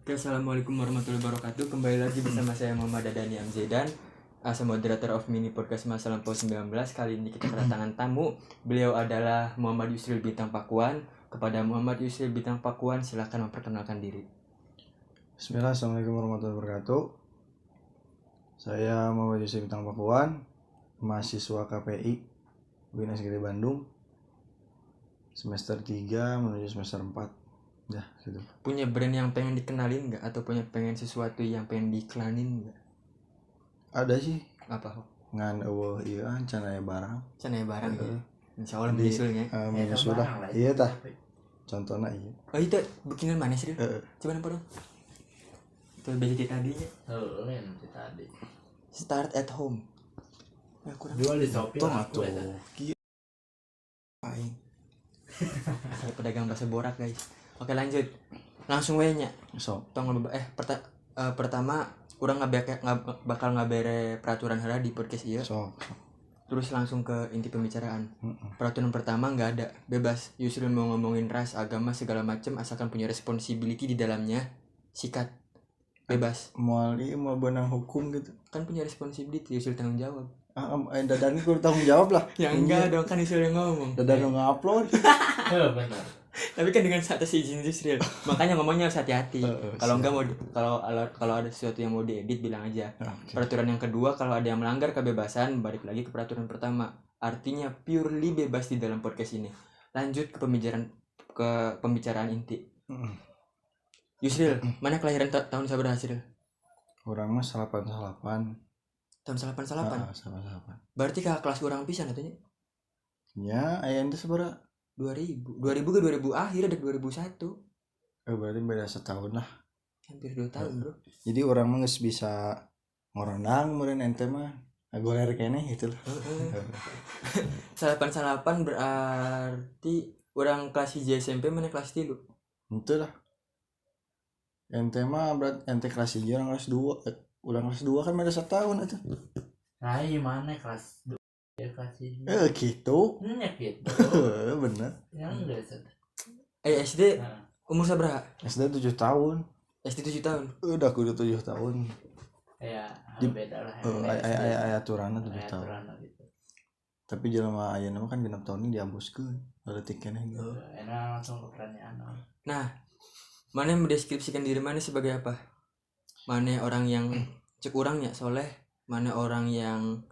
Oke, assalamualaikum warahmatullahi wabarakatuh. Kembali lagi bersama saya Muhammad Adani Amzedan, as moderator of mini podcast Masa Lampau 19. Kali ini kita kedatangan tamu. Beliau adalah Muhammad Yusril Bintang Pakuan. Kepada Muhammad Yusril Bintang Pakuan, silakan memperkenalkan diri. Bismillah, assalamualaikum warahmatullahi wabarakatuh. Saya Muhammad Yusril Bintang Pakuan, mahasiswa KPI UIN Negeri Bandung, semester 3 menuju semester 4. Ya, gitu. Punya brand yang pengen dikenalin nggak? Atau punya pengen sesuatu yang pengen diiklanin nggak? Ada sih Apa? ngan eueuh ieu can aya barang. Can aya barang ya? Insya Allah Di- menyusulnya. menyusul lah. Iya tah. Contohnya iya. Oh itu bikinan mana sih? Heeh. Coba nampak dong. Itu basic tadinya. Nanti tadi. Start at home. Ya kurang. Jual di Shopee Tong laku atuh. ya. Kieu aing. Saya pedagang bakso borak guys. Oke lanjut. Langsung we nya. Sok. Tong pertama urang bakal ngabere peraturan heula di podcast ieu. Sok. Terus langsung ke inti pembicaraan. Heeh. Peraturan pertama nggak ada, bebas. Yusril mau ngomongin ras, agama segala macem asalkan punya responsibility di dalamnya. Sikat. Bebas. Moal ieu mau benang hukum gitu. Kan punya responsibility, Yusril tanggung jawab. Dadan kudu tanggung jawab lah. Ya enggak dong, kan Yusril yang ngomong. Dadan ngupload. Benar. Tapi kan dengan atas izin Yusril. Makanya ngomongnya harus hati-hati. Kalau enggak mau kalau ada sesuatu yang mau diedit bilang aja. Oke. Peraturan yang kedua, kalau ada yang melanggar kebebasan, balik lagi ke peraturan pertama. Artinya purely bebas di dalam podcast ini. Lanjut ke pembicaraan inti. Heeh. Yusril, mana kelahiran tahun sabaraha Yusril? Urang mah 88. Tahun 88. 88. Berarti kakak kelas urang pisan atunya. Ya, aya ente sabaraha? 2000 ke 2000 akhir ada 2001. Berarti beda setahun lah. Hampir 2 tahun, Bro. Jadi orang mah geus bisa ngorondang meureun ente mah. Goler keneh gitu lah. 88 berarti orang kelas 1 SMP mana kelas 3. Henteu lah. Ente mah berarti ente kelas 1 orang kelas 2. Urang kelas 2 kan beda setahun atuh. Nah, mana kelas 2 ya kelas ini. Gitu. Ya gitu. Bener. Yang enggak set. SD Nah, umur sabaraha? SD 7 tahun. SD 7 tahun. Udah kudu 7 tahun. ya Di- beda lah. Aya aturanna 7 tahun. Aturan gitu. Tapi jelema ayeuna mah kan genep tahun ini diambuskeun. Leutik keneh gitu. Enak langsung ke pertanyaan. Mana yang mendeskripsikan diri mana sebagai apa? Mana orang yang cek urangnya soleh, mana orang yang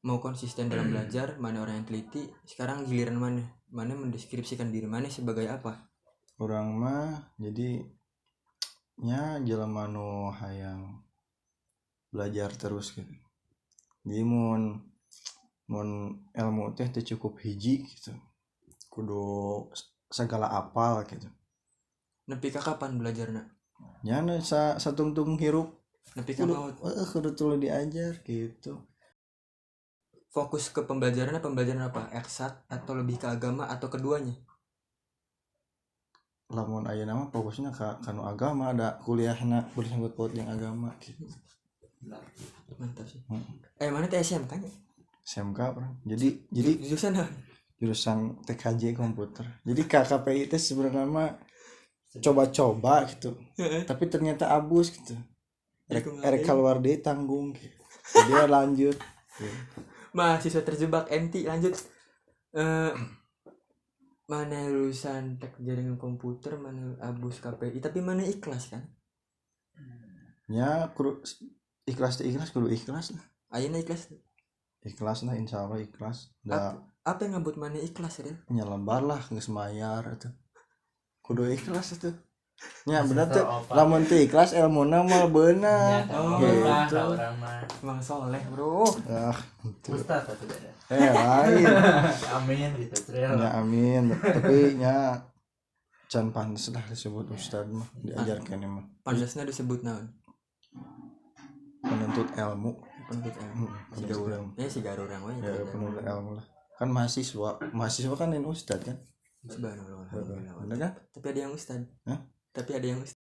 mau konsisten dalam belajar, mana orang yang teliti. Sekarang giliran mana? Mana mendeskripsikan diri mana sebagai apa? Urang mah jadi nya jelema nu hayang belajar terus gitu. Jadi mun ilmu teh cukup hiji gitu. Kudu segala apal gitu. Nepi ka kapan belajarna? Nya nu satungtung hirup Nepi ka maut. kudu tuluy diajar gitu. Fokus ke pembelajaran apa? Eksat atau lebih ke agama atau keduanya? Lamun ayeuna mah fokusnya ka kanu agama, ada kuliahna bersangkut paut jeung agama gitu. Mantap sih. Hmm. Mana teh SMK nya? SMK orang. Jadi Jurusan apa? jurusan TKJ komputer. Jadi KKPI itu sebenarnya mah coba-coba gitu. Tapi ternyata abus gitu. Erek keluar deh tanggung gitu. Dia lanjut. Mahasiswa terjebak NT lanjut. Mana lulusan tek jaringan komputer, mana abus KPI, tapi mana ikhlas kan? Ya kudu ikhlas kudu ikhlas lah. Ayeuna ikhlas. Ikhlas lah insyaallah ikhlas. Da Apa yang ngabut mana ikhlas ya? nyelebar lah geus mayar atuh. Kudu ikhlas atuh. Nya bener Master tuh. opat. Lamun teu ikhlas ilmuna mah beunang. Oh, gitu. Orang mah Emang soleh bro. Ah, gitu. ustaz atau beda. Lain. Amin gitu, Tril. Ya amin. Tapi nya can pantes lah disebut ustad mah diajarkan mah. Pantasnya disebut naon? Penuntut ilmu. Penuntut ilmu. Siga urang. Siga urang we. Ya penuntut ilmu lah. Kan mahasiswa kan lain ustad kan. Subhanallah. Bener kan? Tapi ada yang ustad. Hah? Tapi ada yang ustad.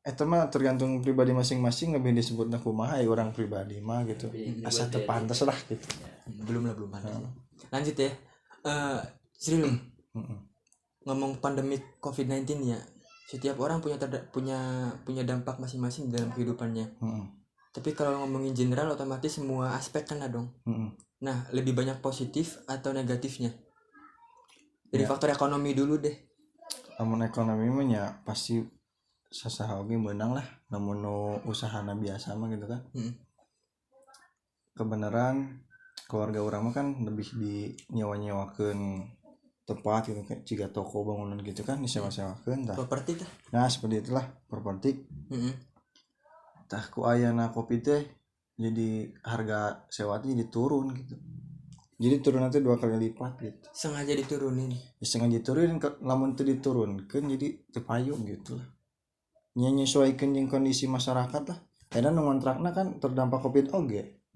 Eta mah tergantung pribadi masing-masing lebih disebutna kumaha ya orang pribadi mah gitu. Asa teu pantes lah gitu. Belum pantas. Lanjut ya. Sri lu Heeh. ngomong pandemi COVID-19 ya. setiap orang punya dampak masing-masing dalam kehidupannya. Tapi kalau ngomongin general otomatis semua aspek kan ada dong. Nah, lebih banyak positif atau negatifnya? Dari Ya. faktor ekonomi dulu deh. Namun ekonomi mah ya pasti sasaha oge menang lah, namun nu usahana biasa mah gitu kan. Kebenaran keluarga orang mah kan lebih di nyewa-nyewakeun tempat gitu kayak jika toko bangunan gitu kan disewa-sewakeun tah. Properti tah. Nah, seperti itulah properti. Tah ku ayana kopi teh jadi harga sewa teh jadi turun gitu. Jadi turun nanti 2 kali lipat gitu. Sengaja diturunin. Ya, sengaja diturunin lamun teu diturunkeun jadi teu payu gitu lah. Nyesuaikeun jeung kondisi masyarakat lah. Karena nu ngontrakna kan terdampak Covid oge.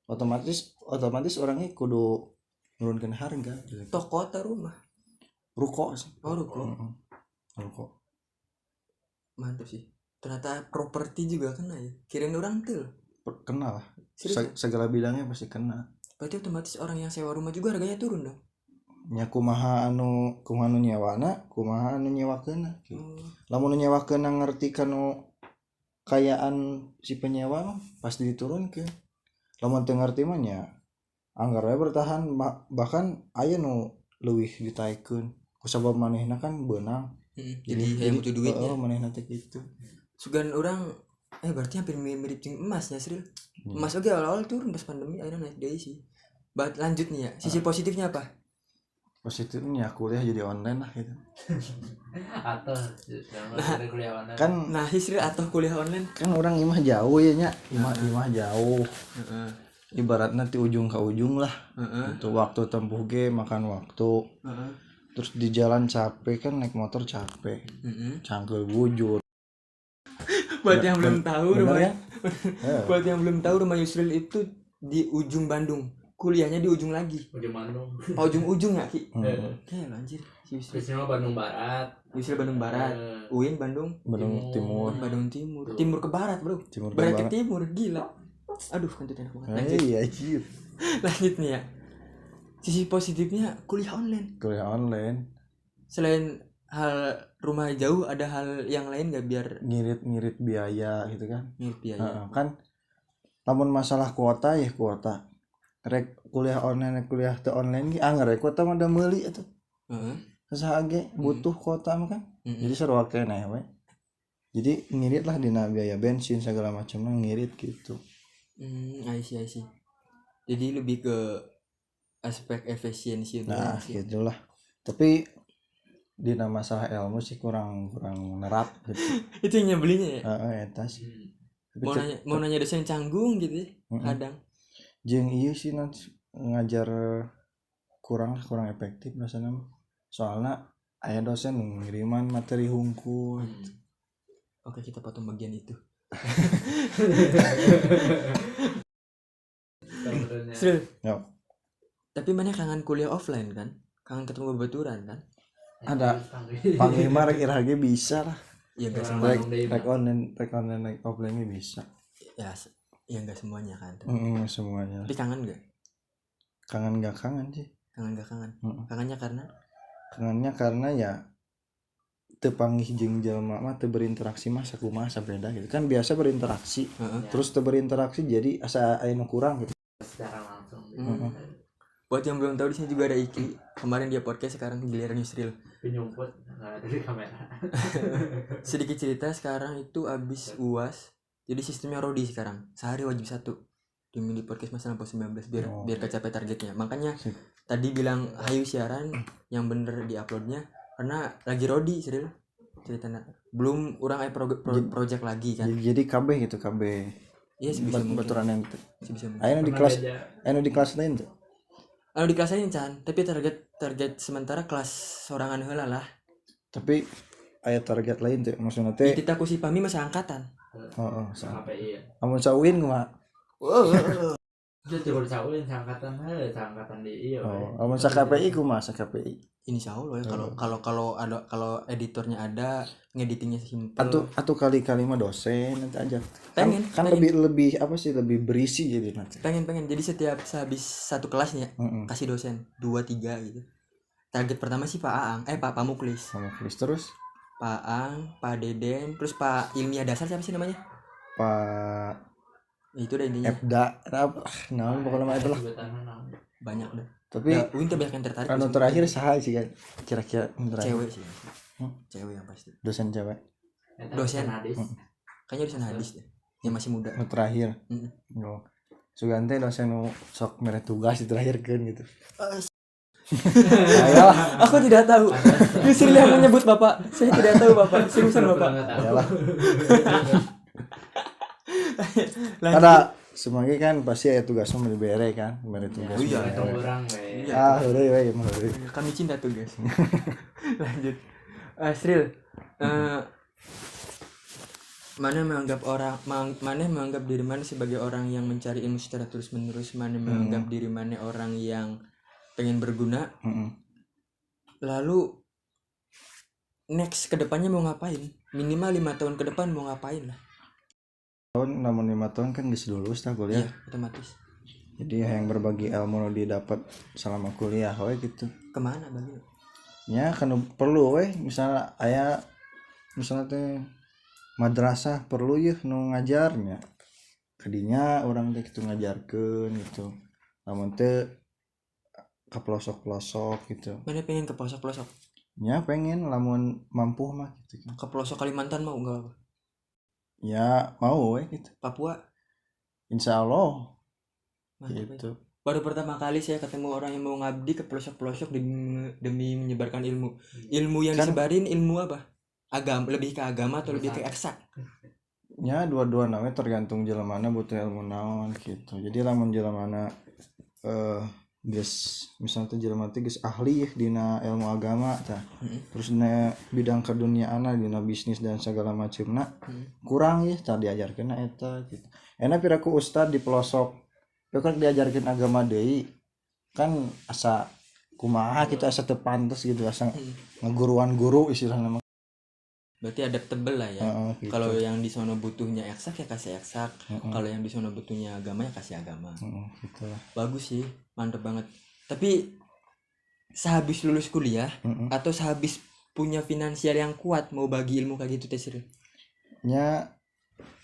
Otomatis orangnya kudu nurunkeun harga gitu. Toko atau rumah? Ruko sih. Oh, ruko. Ruko. Mantap sih. Ternyata properti juga kena ya. Kirain orang tuh. Kena lah. Serius? Segala bidangnya pasti kena. Berarti otomatis orang yang sewa rumah juga harganya turun dong. Nya kumaha anu nyewana, kumaha anu nyewakeunna gitu. Lamun nyewakeunna ngerti kanu kayaan si penyewa mah pasti diturunkeun. Lamun teu ngerti mah nya anggar we bertahan bahkan aya nu leuwih ditaikeun. Kusabab manehna kan beunang. Jadi butuh duitnya. Manehna teh kitu. Sugan orang berarti hampir mirip jeung emasnya Sril. Emas oke awal-awal turun pas pandemi akhirnya naik deui sih. Lanjut nih ya. Sisi positifnya apa? Positifnya kuliah jadi online lah gitu. Atau dari kuliah online. Kan Nah, Sril atau kuliah online kan orang imah jauh ya nya. Imah jauh. Ibaratnya ti ujung ke ujung lah. Itu waktu tempuh ge makan waktu. Terus di jalan capek kan naik motor capek. Cangkel bujur. Buat yang belum tahu rumah. Buat yang belum tahu rumah Yusril itu di ujung Bandung. Kuliahnya di ujung lagi. Ujung Bandung. Oh, ujung ya, Ki. Kayak anjir. Yusril Bandung Barat. Yusril Bandung Barat. UIN Bandung Timur. Bandung Timur. Timur ke barat, Bro. Timur ke Barat ke barat. timur, gila. Aduh, kentut enak banget. Lanjut. Iya, anjir. Lanjut nih ya. Sisi positifnya kuliah online. Kuliah online. Selain hal rumah jauh, ada hal yang lain gak biar ngirit biaya gitu kan. ngirit biaya? Kan lamun masalah kuota ya kuota. Rek kuliah online kuliah teu online ge anggar kuota mah da meuli atuh. Sasaha ge butuh kuota mah kan. Jadi sarua keneh we. Jadi ngirit lah dina biaya bensin segala macam ngirit gitu. I see. Jadi lebih ke aspek efisiensi. Nah, gitulah. Tapi dina masalah ilmu sih kurang nerap gitu. Itu yang nyebelinya ya. Eta sih. Mau nanya dosen canggung gitu ya. Kadang. Jeung ieu sih nanti ngajar kurang efektif rasanya. Soalnya aya dosen ngiriman materi hungkul. Oke, kita potong bagian itu. Sril. Yo. Tapi mana kangen kuliah offline kan? Kangen ketemu bebaturan kan? Ada panglima rek irage bisa lah. Ya enggak semua. Rek online rek offline bisa. Ya enggak semuanya kan. Semuanya. Tapi kangen enggak? Kangen enggak kangen sih. Kangen enggak kangen? Kangennya karena? Kangennya karena ya teu panggih jeung jelema mah teu berinteraksi mah sakumaha sabeda gitu. Kan biasa berinteraksi. Terus teu berinteraksi jadi asa aya nu kurang gitu. Secara langsung. Buat yang belum tahu di sini juga ada Iki. Kemarin dia podcast, sekarang giliran Yusril. Penyumput dari kamera. Sedikit cerita, sekarang itu abis UAS. Jadi sistemnya Rodi sekarang. Sehari wajib 1. Di podcast masalah pos 19 biar kecapai targetnya. Makanya tadi bilang hayu siaran yang bener di-uploadnya karena lagi Rodi Sril. Ceritanya belum orang project lagi kan. Jadi KB gitu KB. Iya, sebisa mungkin. Baturan yang sebisa mungkin. Aya di kelas lain tuh. Di kelas lain Chan, tapi target sementara kelas sorangan heula lah. Tapi aya target lain tuh maksudnya teh. Kita ku si Pami masih angkatan. KPI ya. Amun sawin kumaha? Itu cukup sawin angkatan di iya. Amun sa KPI kumaha sa KPI? Insya Allah ya kalau editornya ada, ngeditingnya simpel. Atau kali-kali mah dosen nanti aja. Pengen lebih apa sih lebih berisi jadi nanti. Pengen jadi setiap habis satu kelasnya kasih dosen 2-3 gitu. Target pertama sih Pak Aang, Pak Muklis. Pak Muklis terus Pak Ang, Pak Deden, terus Pak Ilmiah Dasar siapa sih namanya? Pak Itu udah intinya. Ebda apa nah pokoknya mah itu lah Banyak dah. tapi Uin tuh banyak yang tertarik. anu sama terakhir itu. saha sih kan kira-kira anu terakhir Cewek sih. Hmm? Cewek yang pasti. dosen cewek Dosen. hadis. Kayaknya dosen hadis deh. Yang masih muda. anu terakhir oh sugante dosen nu sok mere tugas di terakhir kan gitu ayolah Aku tidak tahu. Yusril yang menyebut Bapak. Saya tidak tahu Bapak. Seriusan Bapak. ayolah Lanjut. karena semuanya kan pasti ada tugasnya mau dibere kan mere tugas iya, itu orang we. udah we mah udah Kami cinta tugas. Lanjut. Sril, mana menganggap diri mana sebagai orang yang mencari ilmu secara terus menerus, mana menganggap diri mana orang yang pengen berguna. Lalu next kedepannya mau ngapain? Minimal 5 tahun ke depan mau ngapain lah? tahun namun 5 tahun kan geus lulus tah kuliah Iya, otomatis. jadi yang berbagi ilmu nu didapat selama kuliah we gitu Kemana bagi? nya kan perlu we misalnya aya misalnya teh madrasah perlu ya nu ngajarnya kadinya orang teh kitu ngajarkeun gitu lamun teu ka pelosok-pelosok gitu Mana pengen ke pelosok-pelosok? nya pengen lamun mampu mah gitu kan Ke pelosok Kalimantan mau enggak? ya mau we gitu Papua? insyaallah Mantap. gitu Baru pertama kali saya ketemu orang yang mau ngabdi ke pelosok-pelosok demi menyebarkan ilmu. Ilmu yang Kan- disebarin ilmu apa? Lebih ke agama atau lebih ke eksak? nya dua-dua we tergantung jelemana butuh ilmu naon gitu jadi lamun jelemana geus misalnya teh jelema teh geus ahli ya dina ilmu agama tah terus dina bidang keduniaana dina bisnis dan segala macemna kurang ya tah diajarkeun eta gitu enak piraku ustad di pelosok kan diajarkeun agama deui kan asa kumaha kita asa teu pantes gitu asa ngaguruan guru istilahna mah Berarti adaptable lah ya. gitu. Kalau yang di sono butuhnya eksak ya kasih eksak. Kalau yang di sono butuhnya agama ya kasih agama. gitu lah Bagus sih, mantep banget. Tapi sehabis lulus kuliah atau sehabis punya finansial yang kuat mau bagi ilmu kayak gitu teh Sri? nya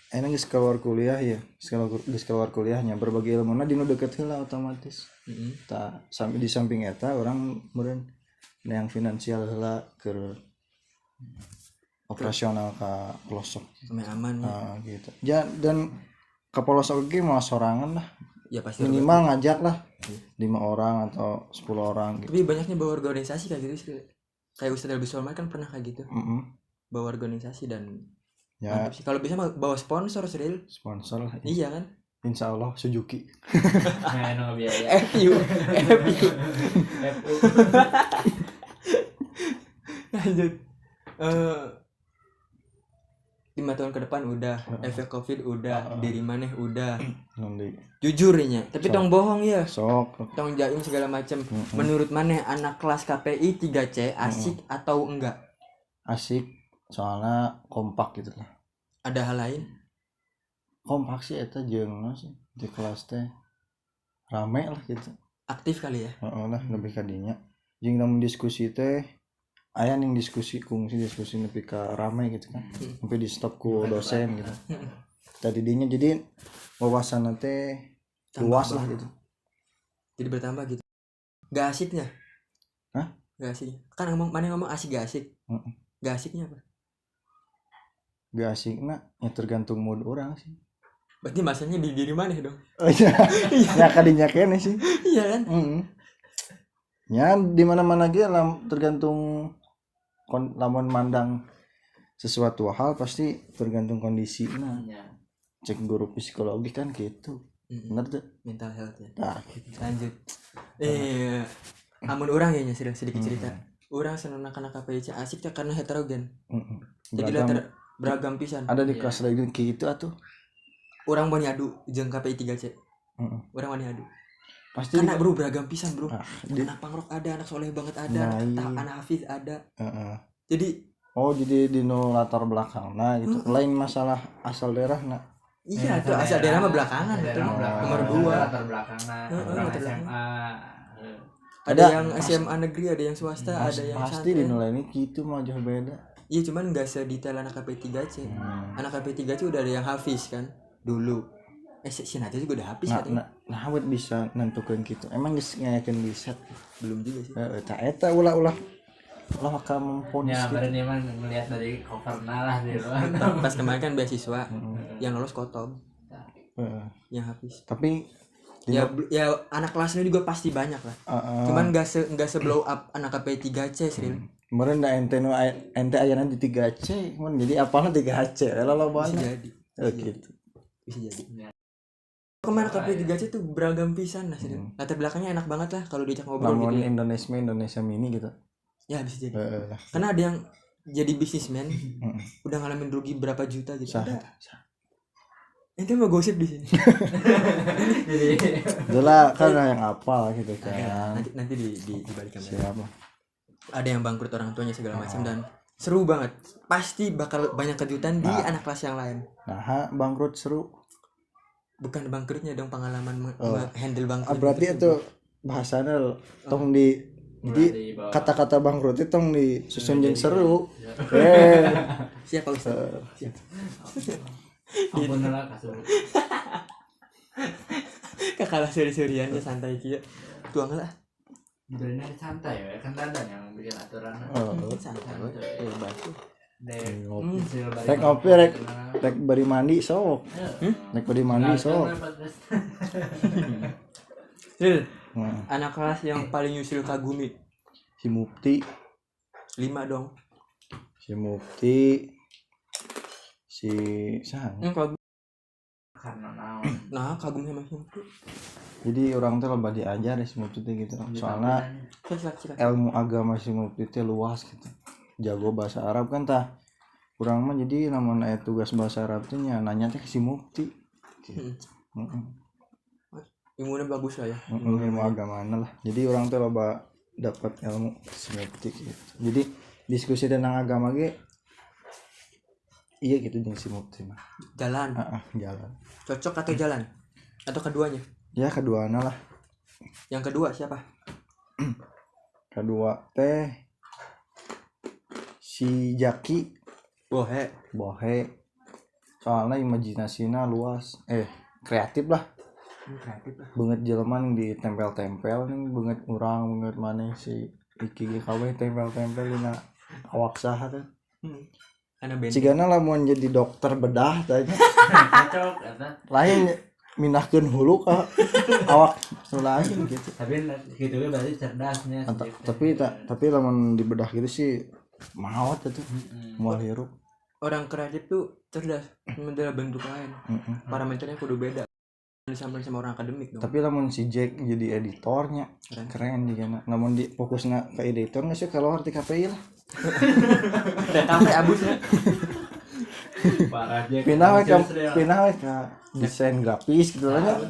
enak geus keluar kuliah ya geus keluar kuliahnya berbagi ilmuna dinu deket heula otomatis ta sampai di samping eta orang meureun yang finansial heula keur operasional ka pelosok Sampai aman ya. gitu ya dan ke pelosok ge mah sorangan lah Ya pasti. minimal ngajak lah 5 orang atau 10 orang gitu Tapi banyaknya bawa organisasi kayak gitu sih. Kayak Ustadz Elbi Sulman kan pernah kayak gitu. Bawa organisasi dan ya mantap sih. Kalau bisa mah bawa sponsor Sril. sponsor lah Iya kan? insyaallah Suzuki Nah, anu biaya. FU. Lanjut. 5 tahun ke depan udah, efek covid udah, diri maneh udah. nanti Jujurnya, tapi tong bohong ya. sok Tong jaim segala macam. Menurut maneh anak kelas KPI 3C asik atau enggak? asik soalnya kompak gitu lah Ada hal lain? kompak sih eta jeung sih di kelas teh rame lah gitu Aktif kali ya? lah lebih kadinya jeung namun diskusi teh aya ning diskusi nepi ka rame gitu kan sampai di stop ku dosen gitu tadi dinya jadi wawasan teh luas lah gitu Jadi bertambah gitu. Gak asiknya? Hah? Gak asik. Kan ngomong asik gak asik. Gak asiknya apa? gak asik na ya tergantung mood orang sih Berarti masanya di diri maneh dong. oh iya ya kadinya kene sih Iya kan? ya di mana-mana ge tergantung lamun mandang sesuatu hal pasti tergantung kondisi nah cek guru psikologi kan gitu bener tuh Mental health ya. nah gitu Lanjut. Amun orang ya sedikit cerita. Orang seneng anak KPIC asik teh karena heterogen. Jadi beragam pisan. ada di kelas lagi gitu atuh Orang mau nyadu jeung KPI 3C. Orang mau nyadu. pasti Karena bro beragam pisan bro. di, Anak pangrok ada, anak soleh banget ada, anak hafiz ada. Jadi jadi di latar belakang nah gitu lain masalah asal daerah nah iya tuh asal daerah mah belakangan itu nomor 2 latar belakangan orang SMA ada yang SMA negeri ada yang swasta ada yang pasti santri. dinilainya gitu mah jauh beda Iya cuman nggak sedetail anak KP3C. Anak KP3C udah ada yang hafiz kan dulu. Si Nadia juga udah hafiz katanya. Nah buat bisa nentukeun gitu emang geus ngayakeun riset Belum juga sih. eta ulah bakal memponis Ya gitu. kemarin dia mah ngelihat dari covernya lah di luar. Pas kemarin kan beasiswa yang lolos Kotom, yang hafiz. Tapi Ya anak kelasnya juga pasti banyak lah. Cuman nggak seblow up anak KP3C Sril. kemarin da ente ayana di 3C mun jadi apalna 3C Bisa lolobana jadi. gitu. Bisa jadi. Kemarin KP3C tuh beragam pisan lah Sril. Latar belakangnya enak banget lah kalau diajak ngobrol Namun gitu. Indonesia mini gitu. Ya bisa jadi. Karena ada yang jadi bisnismen udah ngalamin rugi berapa juta gitu. Ente mau gosip di sini. Jadi Itulah kan yang apal gitu kan. Nanti di balik kamera. Siapa? Ada yang bangkrut orang tuanya segala macam dan seru banget. Pasti bakal banyak kejutan di anak kelas yang lain. Nah, bangkrut seru. Bukan bangkrutnya dong, pengalaman handle bangkrut. Berarti itu bahasanya tong di jadi kata-kata bangkrut itu tong disusun jeung seru. Siap Pak Ustaz. Siap. ampun lah kasur. Kakalah suri-suriannya santai kieu. Tuang lah. Sebenarnya santai ya kan Dandan yang bikin aturan. Santai we. Batu. Dek Rek ngopi rek bari mandi sok. Rek bari mandi sok. Ril, anak kelas yang paling Yusril kagumi Si Mufti, 5 dong. si Mufti, si Sang. Karena naon. Nah, kagum sama si Mufti. Jadi orang tuh loba diajar si Mufti teh gitu. Soalnya Silakan. ilmu agama si Mufti teh luas gitu. Jago bahasa Arab kan tah. Kurang mah jadi namun aya tugas bahasa Arab teh nanya teh ke si Mufti. Gitu. Ilmunya bagus lah ya. Ilmu agamana lah. Jadi orang tuh loba dapat ilmu si Mufti gitu. Jadi diskusi tentang agama ge iya gitu jeung si Mufti mah. Jalan. Jalan. Cocok atau jalan? Atau keduanya? Ya keduana lah. Yang kedua siapa? Kedua teh si Jaki Bohe. Soalnya imajinasinya luas kreatif lah. Kreatif lah. Banget jelema di tempel-tempel nih banget urang banget mana si iki kabeh tempel-tempel dina awak saha teh. Ana benteng. Cigana lamun jadi dokter bedah tanya. Cocok eta. Lain mindahkeun hulu ka awak lain gitu. Tapi gitu ge berarti cerdasnya. Tapi lamun dibedah gitu sih maot itu. Moal hirup. Orang kreatif tuh cerdas, mendalam bentuk lain. Parameternya kudu beda. Disamain sama orang akademik dong. Tapi lamun si Jack jadi editornya keren juga. Namun di fokusnya ke editor nggak sih kalau arti KPI lah. Udah kafe abusnya. Parah Jack. Pindah we ke desain grafis gitu lah.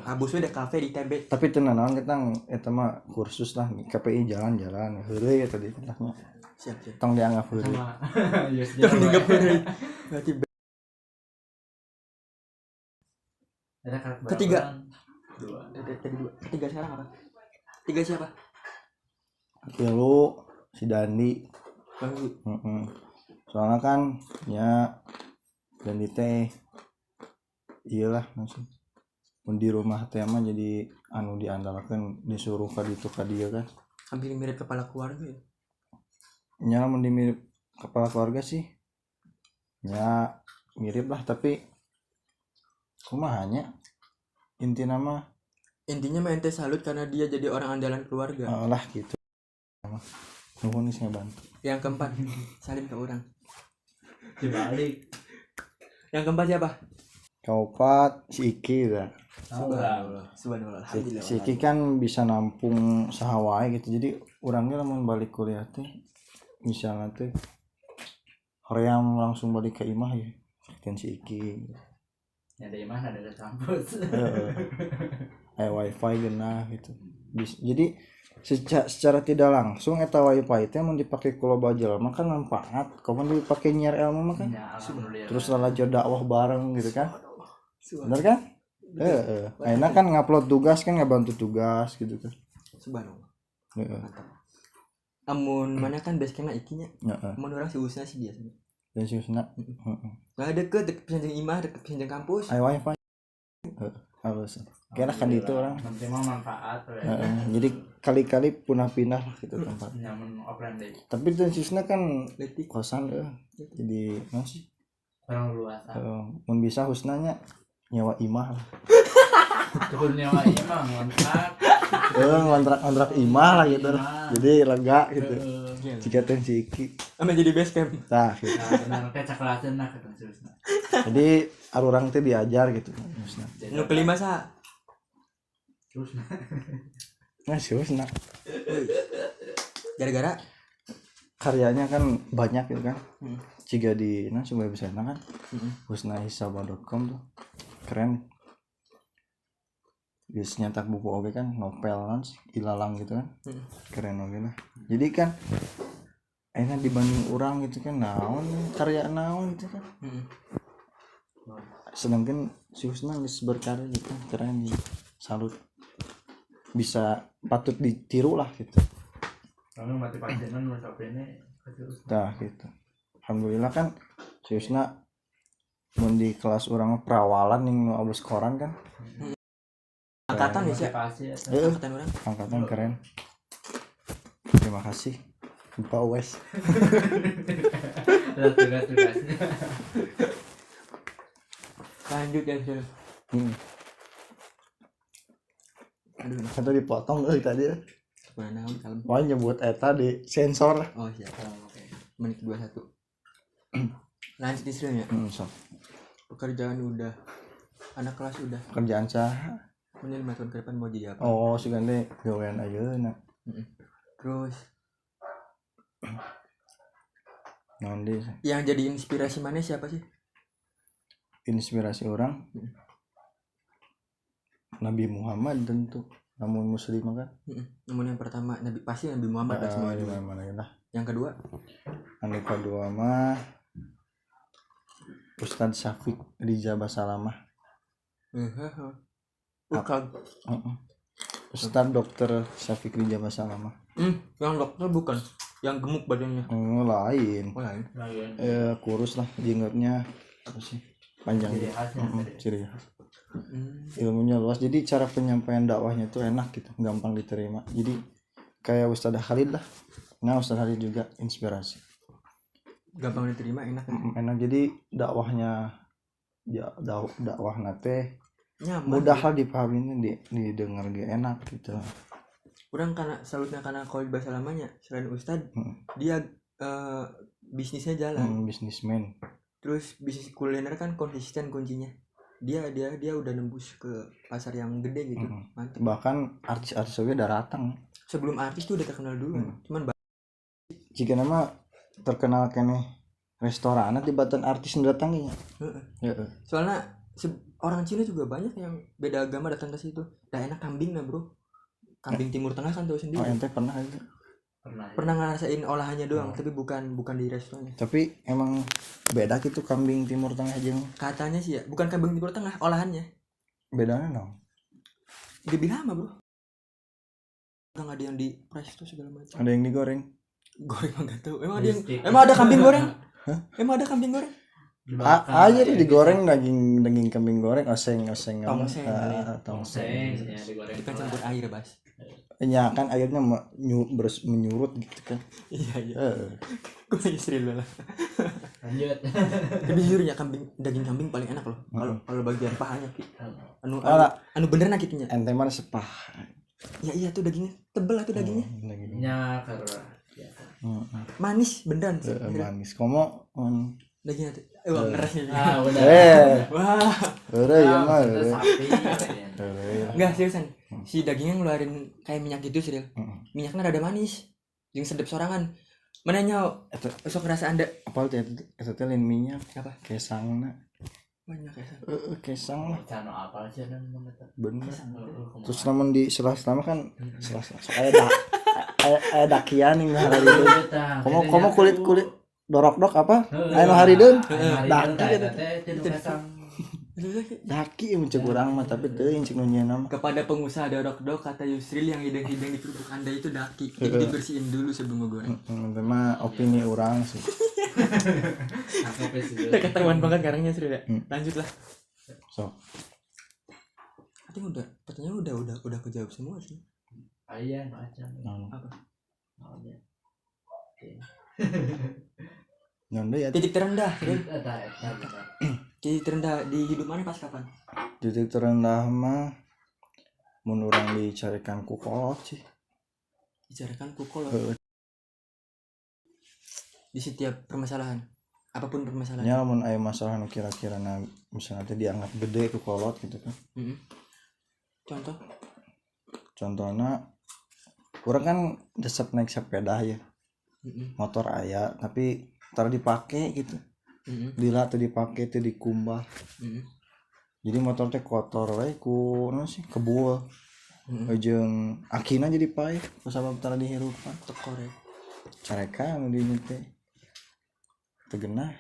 Abusnya udah kafe di TB. Tapi tenan naon kita eta mah kursus lah KPI jalan-jalan heureuy ya tadi kitanya. Siap. Tong dianggap heureuy. Tong dianggap heureuy. Berarti ketiga. Ketiga sekarang apa? Tiga siapa? Lu si Dandi. Soalnya kan ya Dandi teh iyalah langsung di rumah teh mah jadi anu diandalkan disuruh ka ditu ka dieu kan Hampir mirip kepala keluarga ya. Nya mun mirip kepala keluarga sih ya mirip lah tapi kumahanya intinya mah ente salut karena dia jadi orang andalan keluarga. lah gitu nuhun geus ngabantu. Yang keempat salim ke orang. Dibalik. Yang keempat siapa? Keempat si Iki dah. Subhanallah. Si Iki kan bisa nampung saha wae gitu. Jadi urangnya lamun balik kuliah teh misalnya teh hoream langsung balik ke imah ya. Kan si Iki. Ya dari mana ada kampus. Wifi genah gitu. Jadi secara tidak langsung eta wifi teh mun dipake ku loba jelema kan manfaat. Kamu dipake nyiar ilmu mah kan. Ya, Terus lalajo dakwah bareng gitu kan. Bener kan? Ayeuna kan ngupload tugas kan ngabantu tugas gitu kan. Subhanallah. Heeh. amun mana kan base camp ikinya. Heeh. Amun orang si Usna sih biasanya. Dan Susna. Heeh. Nah deket pesantren imah, deket pesantren kampus. Aya wifi. Halus. Kira kan itu orang. penting mah manfaat ya. Jadi kali-kali punah pindah lah gitu tempat. Nyaman offline deh. Tapi dan Susna kan Letik. kosan jadi masih Orang luas. mun bisa Husnanya nyawa imah lah. Turun nyawa ini mah ngontrak. Ngontrak imah lah gitu lah. Imah. Jadi lega gitu. Iya. Jika teh si Iki. Ame jadi base camp. Tah gitu. Nah, benar kayak cakelaseun nah kata Susna. Jadi arurang teh diajar gitu Husna. Nu kelima sa. Susna. Nah si Husna Gara-gara karyanya kan banyak gitu kan. Hmm. Jika di sebuah website kan Heeh. husnahisaba.com tuh keren. Bisa nyetak buku oke kan, novel kan, ilalang gitu kan, keren oke lah. Jadi kan enak dibanding orang gitu kan, naon karya naon gitu kan. Heeh. Sedangkan si Husna bisa berkarya gitu, keren gitu. Salut. Bisa patut ditiru lah gitu. Kamu mati pasinan mas ini terus. Nah gitu. Alhamdulillah kan si Husna mun di kelas orang perawalan yang nu abis koran kan. Angkatan ya sih. Motivasi ya. Angkatan orang. Angkatan keren. Terima kasih Pak Wes. Ada tugas-tugasnya. Lanjut ya sih. Aduh, Itu dipotong tadi. mana naon kalem. Wah nyebut eta di sensor. Oh siap. Oke. Menit 21. Lanjut istilahnya. So. Pekerjaan udah. Anak kelas udah. Kerjaan saha? Ini 5 tahun ke depan mau jadi apa? Oh si gande gawean ayeuna. Terus Naon deui? yang jadi inspirasi mana siapa sih? Inspirasi orang Nabi Muhammad tentu. Namun muslim kan. Namun yang pertama Nabi pasti Nabi Muhammad lah semua dulu. Mana lah. Yang kedua Anu kedua mah Ustadz Syafiq Riza Basalamah. bukan. Ustadz Dokter Syafiq Riza Basalamah. Yang dokter bukan, yang gemuk badannya. Lain. Oh lain. Kurus lah jenggotnya apa sih? Panjang Ciri gitu. khasnya. Ciri khas. Ilmunya luas. Jadi cara penyampaian dakwahnya itu enak gitu, gampang diterima. Jadi kayak Ustadz Khalid lah. Nah Ustadz Khalid juga inspirasi. Gampang diterima, enak. Enak jadi dakwahnya dakwah nate Nyaman. mudah lah dipahami, didengar ge enak gitu. Kurang karena salutnya karena kalau bahasa lamanya selain Ustad dia bisnisnya jalan. Bisnismen. Terus bisnis kuliner kan konsisten kuncinya. Dia udah nembus ke pasar yang gede gitu. Mantap. Bahkan artis-artis juga udah datang. Sebelum artis tuh udah terkenal dulu. Cuman Jika nama terkenal kene restoran di batan artis mendatanginya. soalnya orang Cina juga banyak yang beda agama datang ke situ. Dah enak kambing lah bro. Kambing Timur Tengah kan tahu sendiri. Oh ente pernah itu? Pernah ngerasain olahannya doang, tapi bukan di restorannya. Tapi emang beda gitu kambing Timur Tengah jeung Katanya sih ya, bukan kambing Timur Tengah, olahannya. bedanya dong. Lebih lama bro. Enggak ada yang di press tuh segala macam. Ada yang digoreng. Goreng mah enggak tahu. Emang ada kambing goreng? Hah? Emang ada kambing goreng? Aja tuh digoreng daging kambing goreng oseng Tongseng kali ya. tongseng. Ya digoreng. Itu kan campur air, Bas. Ya kan airnya menyurut gitu kan. Iya. Gue istri lu lah. Lanjut. Tapi jujur ya daging kambing paling enak loh. Kalau bagian pahanya Ki. Anu bener nakikinya. Ente mana sepah. Ya iya tuh dagingnya. Tebel tuh dagingnya. Ya karena biasa. Manis beneran sih. Manis. Komo Dagingnya tuh. Wah, ngeres nih. Udah. Wah. Heureuh ya mah. Sapi. Enggak seriusan. Si dagingnya ngeluarin kayak minyak gitu sih. Minyaknya rada manis. Yang sedep sorangan. Mana nyaw? Sok rasa Anda. Apa teh eta teh lain minyak Apa? kesangna. Banyak ya. Kesang lah. Cano apa sih dan Bener. Terus namun di selah-selah kan aya dakian nih hari itu. Komo kulit dorok-dok apa? Anu hari deun. Daki itu Daki mencek urang mah tapi teuing cek nu nyeuna mah. Kepada pengusaha dodok-dok kata Yusril yang hidang-hidang di kerupuk Anda itu daki. Jadi dibersihin dulu sebelum ngegoreng. Itu mah opini urang sih. Udah ketahuan banget karangnya Yusril ya. Lanjut lah. Sok. Artinya pertanyaan udah kejawab semua sih. Iya, macam. Apa? Oke. Nyondo ya. Titik terendah, Sril. Eta. Titik terendah di hidup mana pas kapan? Titik terendah mah mun urang dicarikan ku kolot sih. Bicarakan kukol Heeh. di setiap permasalahan. Apapun permasalahan. Nya mun aya masalah nu kira-kira misalnya teh dianggap gede ku kolot gitu kan. Contoh? Contohnya urang kan desep naik sepeda ya. Motor aya tapi tar dipake gitu. Dila teh dipake teh dikumbah. Jadi motor teh kotor we ku naon sih kebul. Jeung akina jadi paeh kusabab tara dihirupan Tekor ya. careka anu dieu teh teu geunah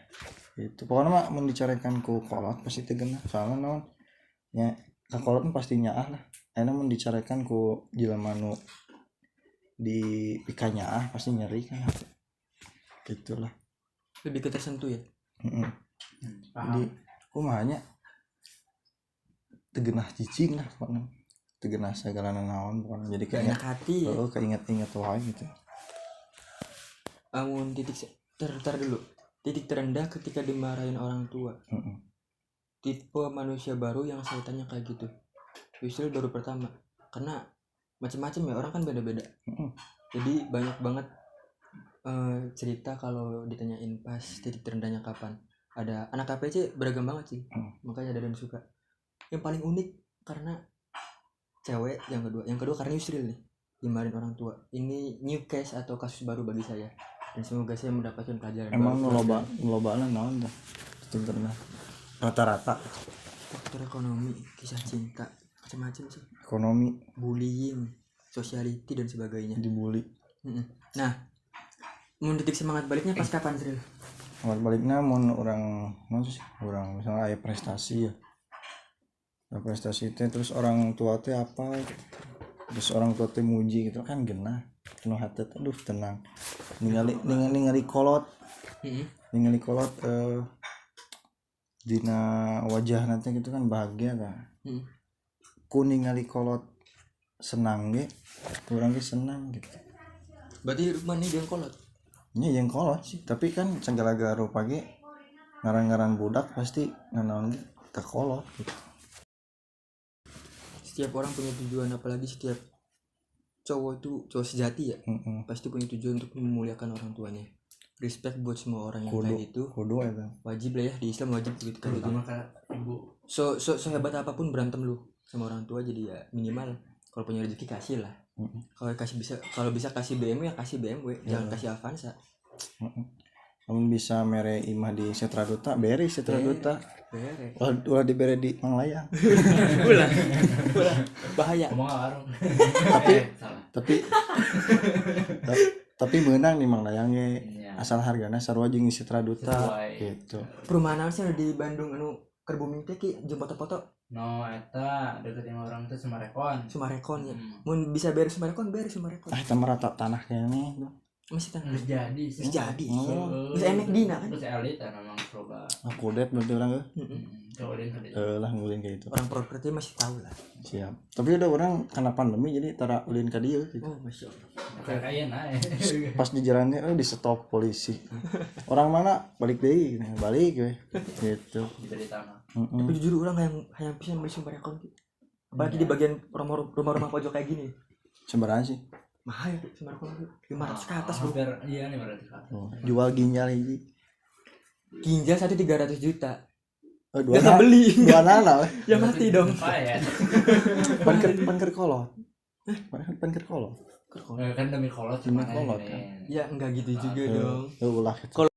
itu pokona mah mun dicarekan ku kolot pasti teu geunah soalna naon nya ka kolot pasti nyaah lah ayeuna mun dicarekan ku jelema nu di pika nyaah pasti nyeri kan gitulah Lebih ke tersentuh ya. Jadi kumaha nya teu geunah cicing lah pokona teu geunah sagala naon pokona jadi Gak enak hati ya. keinget-inget wae gitu. Amun titik tar dulu. Titik terendah ketika dimarahin orang tua. Tipe manusia baru yang saya tanya kayak gitu. Yusril baru pertama. Karena macam-macam ya orang kan beda-beda. Jadi banyak banget cerita kalau ditanyain pas titik terendahnya kapan. Ada anak KPC beragam banget sih. Makanya ada yang suka. Yang paling unik karena cewek, yang kedua karena Yusril nih dimarahin orang tua. Ini new case atau kasus baru bagi saya. Dan semoga saya mendapatkan pelajaran. Emang lobana naon dah titik terendah rata-rata Faktor ekonomi, kisah cinta, macam-macam sih. ekonomi Bullying, sociality dan sebagainya. dibully. Nah, mun titik semangat baliknya pas kapan, Sril? Semangat baliknya mun orang misalnya aya prestasi ya. Ada prestasi teh terus orang tua teh apa terus orang tua teh muji gitu kan genah penuh hati teh aduh tenang ningali kolot dina wajah nanti gitu kan bahagia kan ku ningali kolot senang ge urang ge senang gitu. Berarti mana yang kolot? Nya yang kolot sih tapi kan segala-gala rupa ge ngaran-ngaran budak pasti nganaon ge ka kolot gitu. Setiap orang punya tujuan, apalagi setiap cowok sejati ya. Pasti punya tujuan untuk memuliakan orang tuanya. Respect buat semua orang yang kayak gitu. Kudu eta. Wajib lah ya, di Islam wajib gitu kan. Terutama ke ibu. So hebat apapun berantem lu sama orang tua, jadi ya minimal kalau punya rezeki kasih lah. Kalau bisa kasih BMW ya kasih BMW, jangan kasih Avanza. Namun bisa mere imah di Setra Duta, beri Setra Duta. Bere. Ulah dibere di Manglayang. Ulah. Bahaya. Ngomong warung. Tapi menang di Manglayang ge. Iya. Asal hargana sarua jeung di Setra Duta Sesuai. gitu. Perumahan sih di Bandung anu keur booming teh ki jeung foto-foto No, eta deket yang orang tuh Sumarekon. Sumarekon ya. Mun bisa beres Sumarekon. Eta mah rata tanah kene tuh. Masih tanah. Terus jadi. Terus jadi. Oh. Terus enek dina kan. Terus elit memang coba. Aku det berarti urang ge. Cobain tadi. Lah ngulin kayak gitu. Orang properti masih tahu lah. Siap. Tapi udah orang karena pandemi jadi tara ulin ka dieu gitu. Oh, Masya Allah. Kayak Pas di jalannya di stop polisi. Orang mana balik deui balik we. Gitu. Bisa ditambah. Tapi jujur orang yang bisa beli Sumarekon ki. Apalagi di bagian rumah-rumah pojok kayak gini. Sebenarnya sih. Mahal ya Sumarekon 500 ke atas bro. Hampir iya 500 ke atas. Jual ginjal hiji. Ginjal 300 juta. Dua Gak beli. Dua nana we. Ya mati dong. Apa ya? Pan keur kolot. Pan keur kolot. Kan demi kolot Demi cuma kolot, ini. kan. Ya enggak gitu juga dong. Ulah gitu.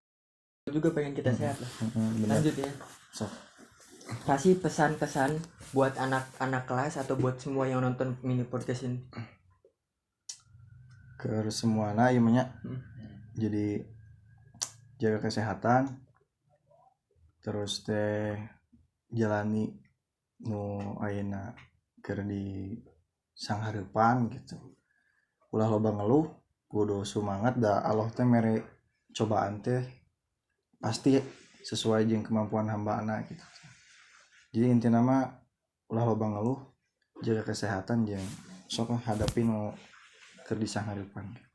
Juga pengen kita sehat lah. Benar. Lanjut ya. Sok. Kasih pesan-pesan buat anak-anak kelas atau buat semua yang nonton mini podcast ini. Ke semuana ieu mah nya. Jadi jaga kesehatan. Terus teh jalani nu ayeuna keur di sanghareupan gitu. Ulah loba ngeluh, kudu semangat da Allah teh mere cobaan teh pasti sesuai jeung kemampuan hambana gitu. Jadi intina mah ulah loba ngeluh, jaga kesehatan jeung sok hadapi nu keur di sanghareupan.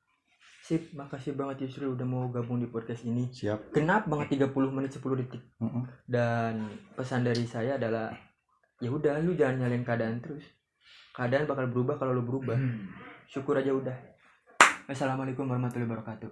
Sip, makasih banget Yusril udah mau gabung di podcast ini. Siap. Genap banget 30 menit 10 detik. Dan pesan dari saya adalah ya udah, lu jangan nyalain keadaan terus. Keadaan bakal berubah kalau lu berubah. Syukur aja udah. Assalamualaikum warahmatullahi wabarakatuh.